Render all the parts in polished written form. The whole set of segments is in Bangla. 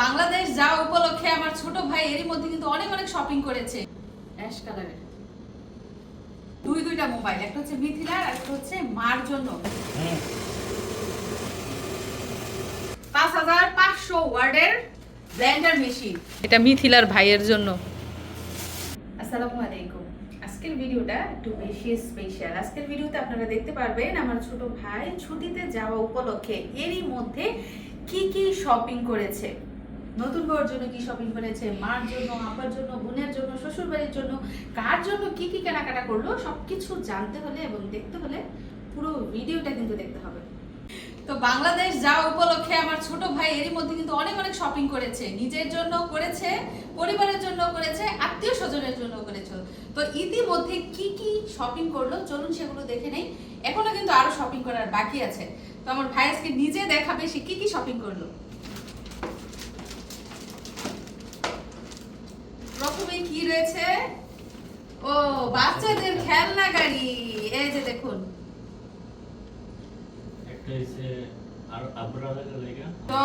বাংলাদেশ যাওয়া উপলক্ষে আমার ছোট ভাই এরই মধ্যে কিন্তু অনেক অনেক শপিং করেছে। অ্যাশ কালারের দুইটা মোবাইল, একটা হচ্ছে মিথিলার আর একটা হচ্ছে মার জন্য। 5500 ওয়ার্ডের ব্লেন্ডার মেশিন, এটা মিথিলার ভাইয়ের জন্য। আসসালামু আলাইকুম। আজকের ভিডিওটা একটু বেশি স্পেশাল। আজকের ভিডিওতে আপনারা দেখতে পারবেন আমার ছোট ভাই ছুটিতে যাওয়া উপলক্ষে এরই মধ্যে কি কি শপিং করেছে। নতুন বউর জন্য কি শপিং করেছে, মার জন্য, আপার জন্য, বোনের জন্য, শ্বশুর বাড়ির জন্য, কার জন্য কি কি কেনাকাটা করলো, সবকিছু জানতে হলে এবং দেখতে হলে পুরো ভিডিওটা কিন্তু দেখতে হবে। তো বাংলাদেশ যাওয়া উপলক্ষে আমার ছোট ভাই এরই মধ্যে কিন্তু অনেক অনেক শপিং করেছে, নিজের জন্য করেছে, পরিবারের জন্য করেছে, আত্মীয় স্বজনের জন্য করেছে। তো ইতিমধ্যে কি কি শপিং করলো চলুন সেগুলো দেখে নেই। এখনো কিন্তু আরো শপিং করার বাকি আছে। তো আমার ভাই আজকে নিজে দেখাবে সে কি কি শপিং করলো। প্রথমে কি রয়েছে? ও, বাচ্চাদের খেলনা গাড়ি। এই যে দেখুন, তো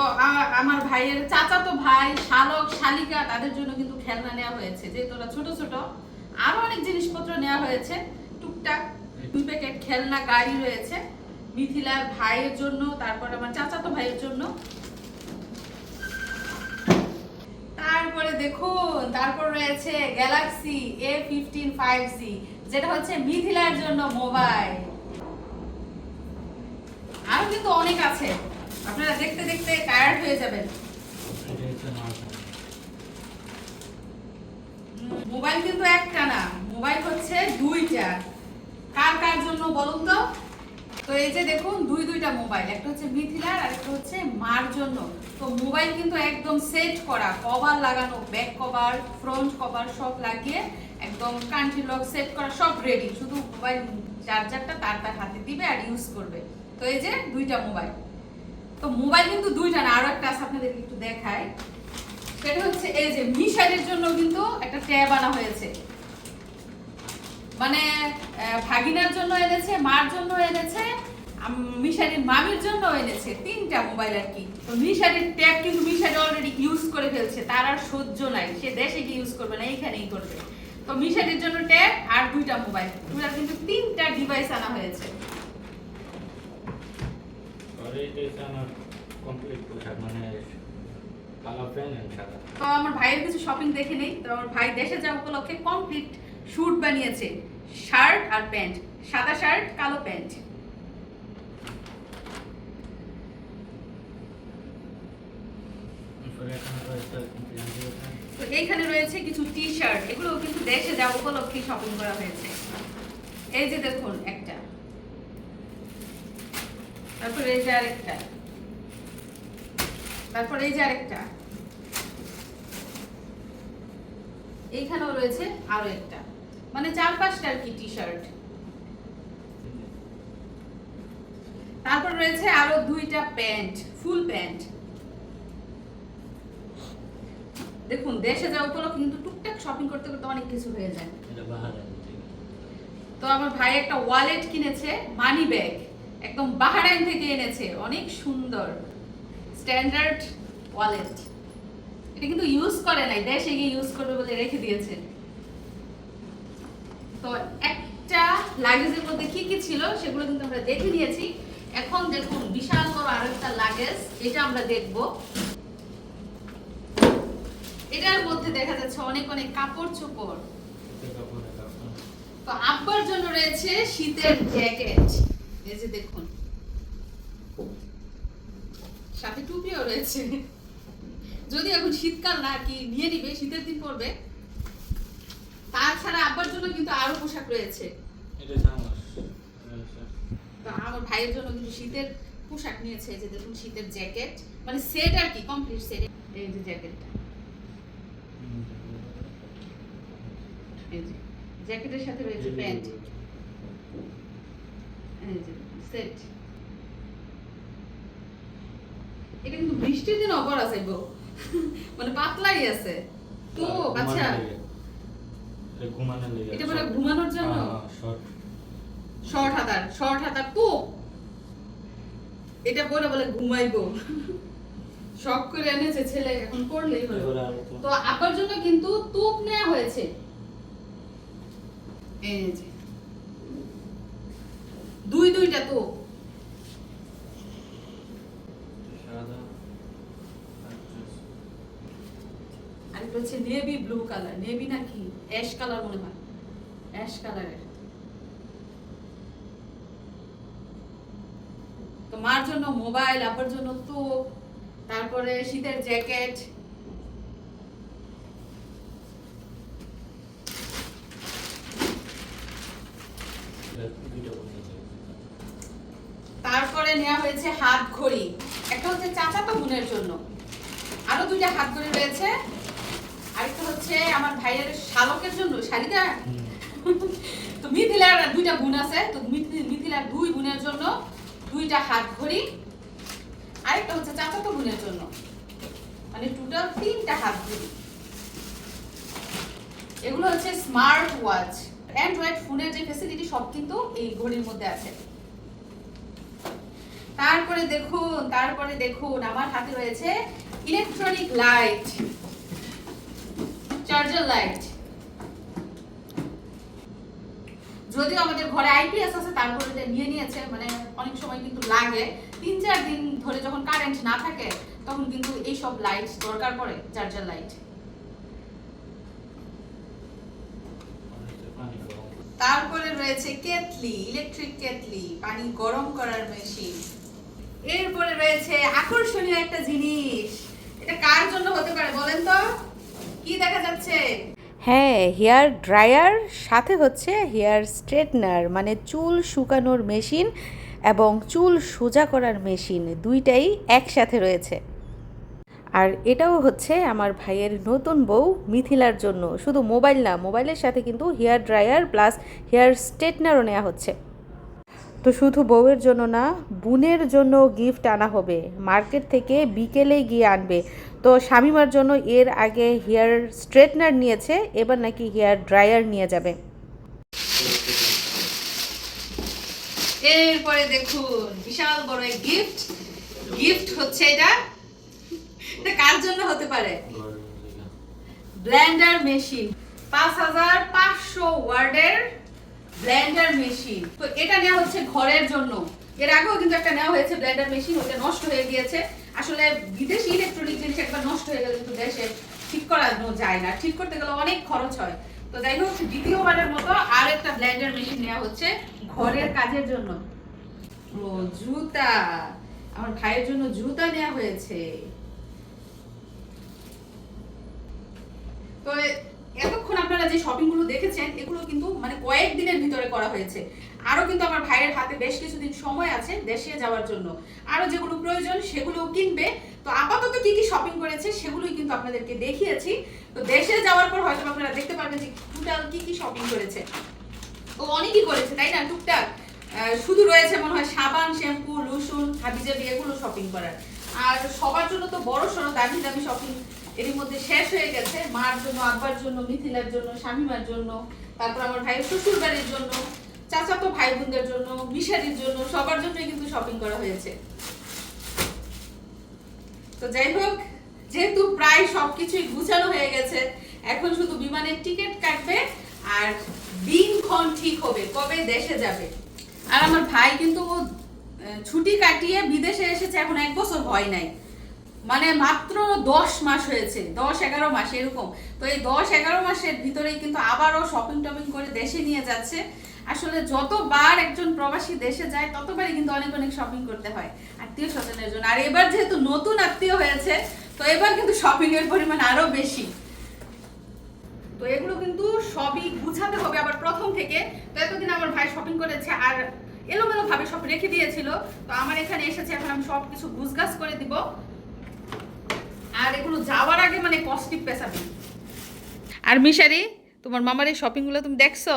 আমার ভাইয়ের চাচাতো ভাই, শালক, শালিকা তাদের জন্য কিন্তু খেলনা নেওয়া হয়েছে, যেহেতু ওরা ছোট ছোট। আরো অনেক জিনিসপত্র নেওয়া হয়েছে, টুকটাক 2 প্যাকেট খেলনা গাড়ি রয়েছে মিথিলার ভাইয়ের জন্য, তারপর আমার চাচাতো ভাইয়ের জন্য। তারপরে দেখুন, তারপর রয়েছে গ্যালাক্সি A15 5G, যেটা হচ্ছে মিথিলার জন্য মোবাইল। আরো কিন্তু অনেক আছে, আপনারা দেখতে দেখতে টায়ার্ড হয়ে যাবেন। মোবাইল কিন্তু একটা না, মোবাইল হচ্ছে 2টা। কার কার জন্য বলুন তো? তো এই যে দেখুন, দুইটা মোবাইল, একটা হচ্ছে মিথিলার আর একটা হচ্ছে মার জন্য। তো মোবাইল কিন্তু একদম সেট করা, কভার লাগানো, ব্যাক কভার, ফ্রন্ট কভার সব লাগিয়ে একদম কান্ট্রি লক সেট করা, সব রেডি। শুধু মোবাইল চার্জারটা তার হাতে দিবে আর ইউজ করবে। তো এই যে 2টা মোবাইল। তো মোবাইল কিন্তু 2টা না, আরো একটা আছে, আপনাদেরকে একটু দেখায়। সেটা হচ্ছে এই যে মিশাইলের জন্য কিন্তু একটা ট্যাব আনা হয়েছে, মানে ভাগিনার জন্য এনেছে, মার জন্য এনেছে, মিশারির মামির জন্য এনেছে, 3টা মোবাইল আর কি। তো মিশারির ট্যাব কিন্তু মিশারি অলরেডি ইউজ করে ফেলছে, তার আর সহ্য নাই, সে দেশে গিয়ে ইউজ করবে না, এইখানেই করবে। তো মিশারির জন্য ট্যাব আর 2টা মোবাইল, তোমরা কিন্তু 3টা ডিভাইস আনা হয়েছে। তো আমার ভাইয়ের কিছু শপিং দেখে নেই। তো আমার ভাই দেশে যাওয়া উপলক্ষে কমপ্লিট স্যুট বানিয়েছে, শার্ট আর প্যান্ট, সাদা শার্ট, কালো প্যান্ট। তো এইখানে রয়েছে কিছু টি শার্ট, এগুলো কিন্তু দেশে যাওয়া উপলক্ষে শপিং করা হয়েছে। এই যে দেখুন একটা, তারপর এই যে আরেকটা, তারপর এই যে আরেকটা, এইখানেও রয়েছে আরো একটা, মানে 4-5টা আর কি টি শার্ট। তারপর রয়েছে আরো 2টা প্যান্ট, ফুল প্যান্ট। দেখুন, দেশে যাওয়া উপলক্ষে কিন্তু টুকটাক শপিং করতে করতে অনেক কিছু হয়ে যায়। তো আমার ভাই একটা ওয়ালেট কিনেছে, মানি ব্যাগ, একদম বাহরাইন থেকে এনেছে, অনেক সুন্দর স্ট্যান্ডার্ড ওয়ালেট। এটা কিন্তু ইউজ করে নাই, দেশে গিয়ে ইউজ করবে বলে রেখে দিয়েছে। তো একটা লাগেজের মধ্যে কি কি ছিল সেগুলো কিন্তু আমরা দেখে নিয়েছি। এখন দেখুন বিশাল বড় আরেকটা লাগেজ, এটা আমরা দেখব। এটার মধ্যে দেখা যাচ্ছে অনেক অনেক কাপড় চোপড়। তো আব্বার জন্য রয়েছে শীতের জ্যাকেট, এই যে দেখুন, সাথে টুপিও রয়েছে। যদি এখন শীতকাল না, কি নিয়ে নিবে, শীতের দিন পরবে। তাছাড়া আব্বার জন্য কিন্তু আরো পোশাক রয়েছে। তো আমার ভাইয়ের জন্য কিন্তু শীতের পোশাক নিয়েছে, এই যে দেখুন শীতের জ্যাকেট, মানে সেট আর কি, কমপ্লিট সেট। এই যে জ্যাকেটটা, এই যে জ্যাকেটের সাথে রয়েছে প্যান্ট, এই যে সেট। এটা কিন্তু বৃষ্টির দিন অপর আছে গো, মানে পাতলাই আছে। তো আচ্ছা, এটা বলে ঘুমানোর জন্য শর্ট হাতার তো এটা বলে ঘুমাইবো, শখ করে এনেছে ছেলে, এখন পড়লেই হলো। তো আব্বার জন্য কিন্তু টুপ নেওয়া হয়েছে, এই যে দুইটা টুপ। আরেকটা হচ্ছে নেভি ব্লু কালার, নেভি নাকি অ্যাশ কালার মনে হয়, অ্যাশ কালারের। তো মার জন্য মোবাইল, আব্বার জন্য টুপ, তারপরে শীতের জ্যাকেট। তারপরে নেওয়া হয়েছে হাত ঘড়ি, একটা হচ্ছে চাচাতো বোনের জন্য, আরো 2টা হাত ঘড়ি রয়েছে, আরেকটা হচ্ছে আমার ভাইয়ের শালকের জন্য, শালিকা। তো মিথিলার 2টা বোন আছে, তো মিথিলার 2 বোনের জন্য 2টা হাত ঘড়ি, আরেকটা হচ্ছে চাচাতো বোনের জন্য, মানে টোটাল 3টা হাত ঘড়ি। এগুলো হচ্ছে স্মার্ট ওয়াচ, অ্যান্ড্রয়েড ফোনের যে ফ্যাসিলিটি সব কিন্তু এই ঘড়ির মধ্যে আছে। তারপরে দেখুন আমার হাতে রয়েছে ইলেকট্রনিক লাইট, চার্জার লাইট। যদিও আমাদের ঘরে আইপিএস আছে, তারপরে এটা নিয়ে নিয়েছে, মানে অনেক সময় কিন্তু লাগে, 3-4 দিন ধরে যখন কারেন্ট না থাকে তখন কিন্তু এই সব লাইট দরকার পড়ে, চার্জার লাইট। তারপরে রয়েছে কেটলি, ইলেকট্রিক কেটলি, পানি গরম করার মেশিন। এরপরে রয়েছে আকর্ষণীয় একটা জিনিস, এটা কার জন্য হতে পারে বলেন তো, কি দেখা যাচ্ছে? হ্যাঁ, হেয়ার ড্রায়ার, সাথে হচ্ছে হেয়ার স্ট্রেটনার, মানে চুল শুকানোর মেশিন এবং চুল সোজা করার মেশিন, দুইটাই একসাথে রয়েছে। আর এটাও হচ্ছে আমার ভাইয়ের নতুন বউ মিথিলার জন্য। শুধু মোবাইল না, মোবাইলের সাথে কিন্তু হেয়ার ড্রায়ার প্লাস হেয়ার স্ট্রেটনারও নেওয়া হচ্ছে। তো শুধু বউয়ের জন্য না, বোনের জন্য গিফট আনা হবে, মার্কেট থেকে বিকেলে গিয়ে আনবে। তো শামিমার জন্য এর আগে হেয়ার স্ট্রেটনার নিয়েছে, এবার নাকি হেয়ার ড্রায়ার নিয়ে যাবে। এরপরে দেখুন বিশাল বড় এক গিফট হচ্ছে এটা কার জন্য হতে পারে? ব্লেন্ডার মেশিন, 5500 ওয়ার্ডের ব্লেন্ডার মেশিন। তো এটা নেওয়া হচ্ছে ঘরের জন্য। এর আগেও কিন্তু একটা নেওয়া হয়েছে ব্লেন্ডার মেশিন, ওটা নষ্ট হয়ে গিয়েছে। আসলে বিদেশি ইলেকট্রনিক জিনিস একবার নষ্ট হয়ে গেলে কিন্তু দেশে ঠিক করানো যায় না, ঠিক করতে গেলে অনেক খরচ হয়। তো যাই হোক, দ্বিতীয়বারের মতো আর একটা ব্লেন্ডার মেশিন নেওয়া হচ্ছে ঘরের কাজের জন্য। ও জুতা, আমার ভাইয়ের জন্য জুতা নেওয়া হয়েছে। তো এতক্ষণ আপনারা যে শপিং গুলো দেখেছেন, এগুলো কিন্তু মানে কয়েকদিনের ভিতরে করা হয়েছে। আরো কিন্তু আমার ভাইয়ের হাতে বেশ কিছুদিন সময় আছে দেশে যাওয়ার জন্য, আরো যেগুলো প্রয়োজন সেগুলো কিনবে। তো আপাতত কি কি শপিং করেছে সেগুলোই কিন্তু আপনাদেরকে দেখিয়েছি। তো দেশে যাওয়ার পর হয়তো আপনারা দেখতে পারবেন যে টোটাল কি কি শপিং করেছে। তো অনেকই করেছে তাই না, টুকটাক শুধু রয়েছে মনে হয় সাবান, শ্যাম্পু, লোশন, হাবিজাবি এগুলো শপিং করার। আর সবার জন্য তো বড় সড়ো দামি দামি শপিং এর মধ্যে শেষ হয়ে গেছে। মার জন্য, আব্বার জন্য, মিথিলার জন্য, শামিমার জন্য, তারপর আমার ভাইয়ের শ্বশুর বাড়ির জন্য, চাচাতো ভাই বোনদের জন্য, মিশারির জন্য, সবার জন্যই কিন্তু শপিং করা হয়েছে। তো যাই হোক, যেহেতু প্রায় সবকিছুই গুছানো হয়ে গেছে, এখন শুধু বিমানের টিকিট কাটবে আর দিনক্ষণ ঠিক হবে কবে দেশে যাবে। আর আমার ভাই কিন্তু ছুটি কাটিয়ে বিদেশে এসেছে এখন 1 বছর হয় নাই, মানে মাত্র 10 মাস হয়েছে, 10-11 মাস এরকম। তো এই 10-11 মাসের ভিতরেই কিন্তু আবারও শপিং টপিং করে দেশে নিয়ে যাচ্ছে। আসলে যতবার একজন প্রবাসী দেশে যায় ততবারই কিন্তু অনেক অনেক শপিং করতে হয় আত্মীয় স্বজনের জন্য। আর এবার যেহেতু নতুন আত্মীয় হয়েছে, তো এবার কিন্তু শপিং এর পরিমাণ আরো বেশি। তো এগুলো কিন্তু সবই গুছাতে হবে আবার প্রথম থেকে। তো এতদিন আমার ভাই শপিং করেছে আর এলোমেলো ভাবে সব রেখে দিয়েছিল, তো আমার এখানে এসেছে, এখন আমি সবকিছু গুছগাছ করে দিব। আর এগুলো যাওয়ার আগে মানে কস্টিক পেছাবে। আর মিশারি, তোমার মামার এই শপিংগুলো তুমি দেখছো?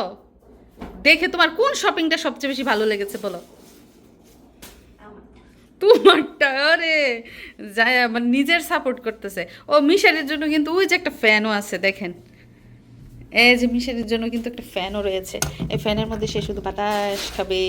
দেখে তোমার কোন শপিংটা সবচেয়ে বেশি ভালো লেগেছে বলো? তোমারটা? আরে যায় মানে নিজের সাপোর্ট করতেছে। ও মিশারির জন্য কিন্তু ওই যে একটা ফ্যানও আছে দেখেন, এই যে মিশারির জন্য কিন্তু একটা ফ্যানও রয়েছে। এই ফ্যানের মধ্যে সে শুধু বাতাস খাবে।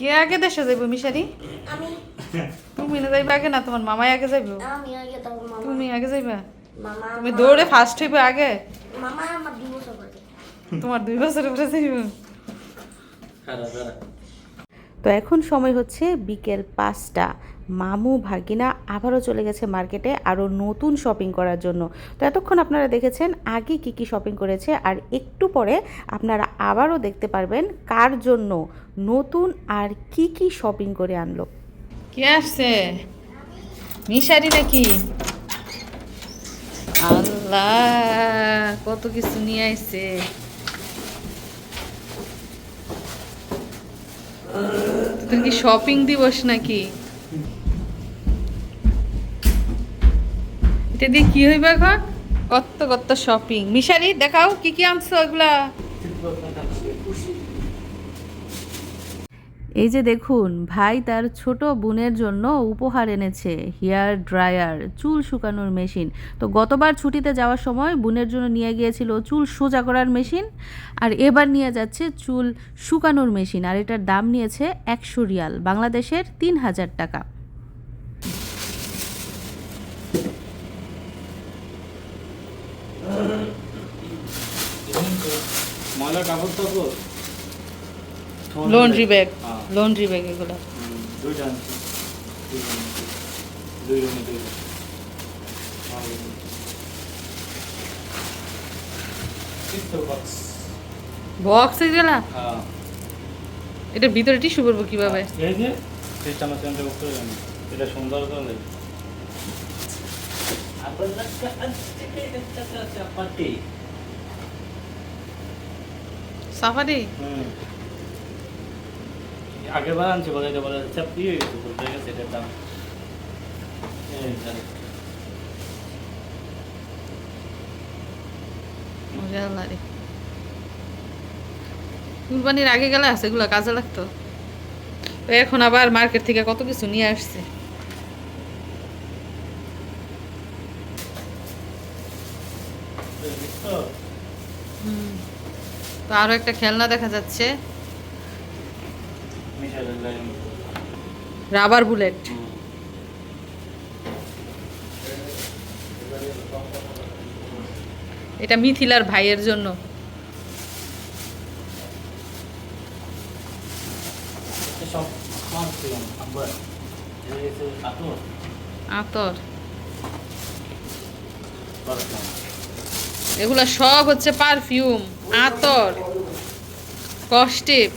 কে আগে দেশে যাইব মিশারি? আমি তুমি না যাইবা আগে না তোমার মামাই আগে যাইব? আমি আগে তো মামা তুমি আগে যাইবা? মামা তুমি দৌড়ে ফার্স্ট হইবে আগে? মামা আমার 2 বছর পরে তোমার 2 বছরের পরে যাইব? তো এখন সময় হচ্ছে বিকেল 5টা। মামু ভাগিনা আবারও চলে গেছে মার্কেটে আরও নতুন শপিং করার জন্য। তো এতক্ষণ আপনারা দেখেছেন আগে কি কি শপিং করেছে, আর একটু পরে আপনারা আবারও দেখতে পারবেন কার জন্য নতুন আর কি কি শপিং করে আনলো। কে আসছে? মিশারি নাকি? আল্লাহ, কত কিছু নিয়ে আইছে। তুমি কি শপিং দিবস নাকি? এটা দিয়ে কি হইবে এখন? কত কত শপিং। মিশারি দেখাও কি কি আনছো এগুলা। এই যে দেখুন, ভাই তার ছোট বোনের জন্য উপহার এনেছে হেয়ার ড্রায়ার, চুল শুকানোর মেশিন। তো গতবার ছুটিতে যাওয়ার সময় বোনের জন্য নিয়ে গিয়েছিল চুল সোজা করার মেশিন, আর এবার নিয়ে যাচ্ছে চুল শুকানোর মেশিন, আর এটার দাম নিয়েছে 100 রিয়াল, বাংলাদেশের 3000 টাকা। ময়লা কাপড় টাপড় লন্ড্রি ব্যাগ, হ্যাঁ। লন্ড্রি ব্যাগ এগুলো। দুইটা আনছি দুই রুমে দুইটা বক্স বক্স এগুলা। হ্যাঁ এটার ভিতরে টিস্যু করবো কিভাবে? এই যে সিস্টেম আছে আমি করতে জানি এটা সুন্দর করে পার্টি সাফারি। আগের বার আনছি বলে এটা বলে চাপি হয়ে গেছে বলতে গেছে এটার দাম মজা লাগে। কুরবানির আগে গেলে আছে এগুলো কাজে লাগতো। তো এখন আবার মার্কেট থেকে কত কিছু নিয়ে আসছে। তো আরো একটা খেলনা দেখা যাচ্ছে, রাবার বুলেট। এটা মিথিলার ভাইয়ের জন্য। সব আব্বা আতর, এগুলো সব হচ্ছে পারফিউম, আতর, কস্টেপ।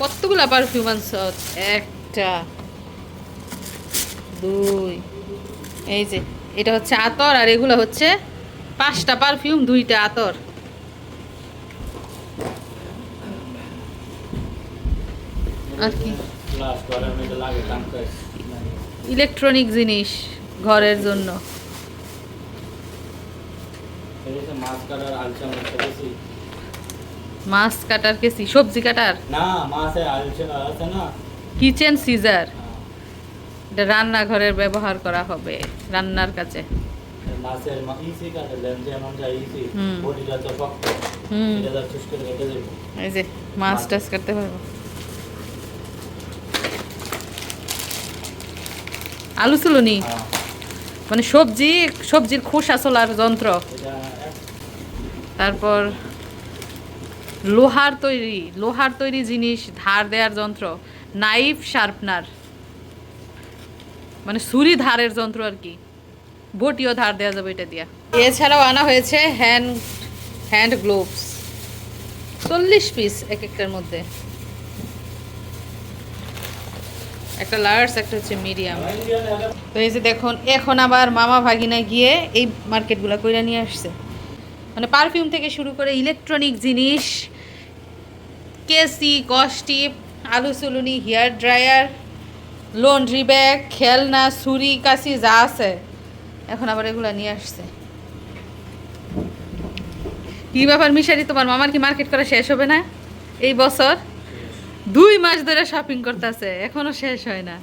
কতগুলা পারফিউম আনছ? 1 2, এই যে এটা হচ্ছে আতর, আর এগুলো হচ্ছে 5টা পারফিউম, 2টা আতর। আর কি ইলেকট্রনিক জিনিস ঘরের জন্য। মাছ কাটার আলচা বেশি মাছ কাটার কেসি, সবজি কাটার, না মাছের আলচা আছে না, কিচেন সিজার। এটা রান্নাঘরের ব্যবহার করা হবে রান্নার কাজে। মাছের ইসি কাটে লেন যেমন যায় ইসি হুম। বডিটা তো শক্ত হুম, এটা দাও চুষ করে কেটে দেব এই যে মাছ টাছ কাটতে পারবো। আলু চুলনি, হ্যাঁ মানে সবজির খোসা ছোলার যন্ত্র। এটা তারপর লোহার তৈরি জিনিস ধার দেওয়ার যন্ত্র, নাইফ শার্পনার, মানে ছুরি ধারের যন্ত্র আর কি। বটিও ধার দেওয়া যাবে এটা দিয়া। এছাড়াও আনা হয়েছে হ্যান্ড গ্লোভস, 40 পিস এক একটার মধ্যে। একটা লার্জ, একটা হচ্ছে মিডিয়াম। তো এই যে দেখুন, এখন আবার মামা ভাগিনা গিয়ে এই মার্কেটগুলো কইরা নিয়ে আসছে। মানে পারফিউম থেকে শুরু করে ইলেকট্রনিক জিনিস, কেসি, কস্টিপ, আলু চুলুনি, হেয়ার ড্রায়ার, লন্ড্রি ব্যাগ, খেলনা, ছুরি কাছি যা আছে এখন আবার এগুলো নিয়ে আসছে। কি ব্যাপার মিশারি, তোমার মামার কি মার্কেট করা শেষ হবে না এই বছর? 2 মাস ধরে শপিং করতেছে, এখনো শেষ হয় না।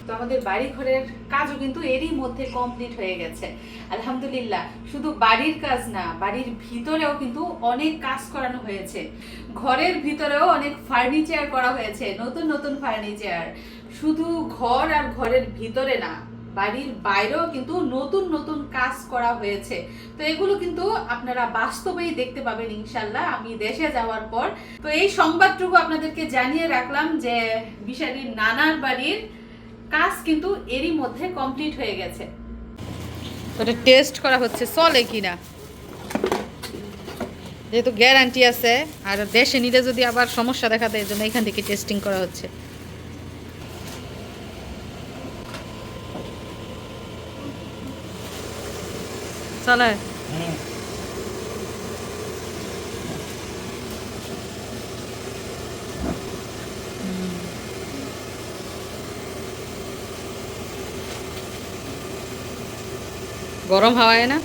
তো আমাদের বাড়ি ঘরের কাজও কিন্তু এরই মধ্যে কমপ্লিট হয়ে গেছে আলহামদুলিল্লাহ। শুধু বাড়ির কাজ না, বাড়ির ভিতরেও কিন্তু অনেক কাজ করানো হয়েছে। ঘরের ভিতরেও অনেক ফার্নিচার করা হয়েছে, নতুন নতুন ফার্নিচার। শুধু ঘর আর ঘরের ভিতরে না, বাড়ির বাইরেও কিন্তু নতুন নতুন কাজ করা হয়েছে। তো এগুলো কিন্তু আপনারা বাস্তবেই দেখতে পাবেন ইনশাল্লাহ আমি দেশে যাওয়ার পর। তো এই সংবাদটুকু আপনাদেরকে জানিয়ে রাখলাম যে বিশালীর নানার বাড়ির কাজ কিন্তু এরই মধ্যে কমপ্লিট হয়ে গেছে। ওটা টেস্ট করা হচ্ছে চলে কিনা, যেহেতু গ্যারান্টি আছে। আর দেশে নিলে যদি আবার সমস্যা দেখা দেয়, এই জন্য এখান থেকে টেস্টিং করা হচ্ছে। চলে গরম হাওয়ায় না,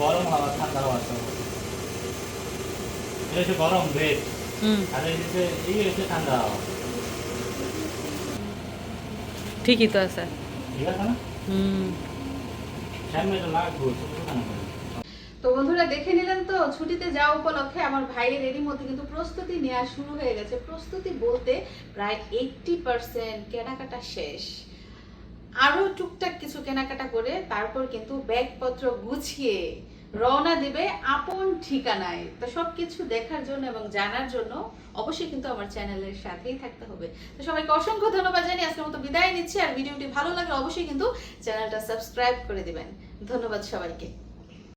গরম হাওয়া ঠান্ডা হাওয়া আছে। এটা হচ্ছে গরম বেড, আর এই হচ্ছে ঠান্ডা হাওয়া। ঠিকই তো আছে। ঠিক আছে না? সামনে তো লাগবে শুকানো করে। তো বন্ধুরা দেখে নিলেন তো, ছুটিতে যাওয়া উপলক্ষে আমার ভাইয়ের এরই মধ্যে কিন্তু প্রস্তুতি নেওয়া শুরু হয়ে গেছে। প্রস্তুতি বলতে প্রায় 80% কেনাকাটা শেষ। আরো টুকটাক কিছু কেনাকাটা করে তারপর কিন্তু ব্যাগপত্র গুছিয়ে রওনা দেবে আপন ঠিকানায়। তো সবকিছু দেখার জন্য এবং জানার জন্য অবশ্যই কিন্তু আমার চ্যানেলের সাথেই থাকতে হবে। তো সবাইকে অসংখ্য ধন্যবাদ জানিয়ে আজকের মতো বিদায় নিচ্ছি। আর ভিডিওটি ভালো লাগলে অবশ্যই কিন্তু চ্যানেলটা সাবস্ক্রাইব করে দিবেন। ধন্যবাদ সবাইকে।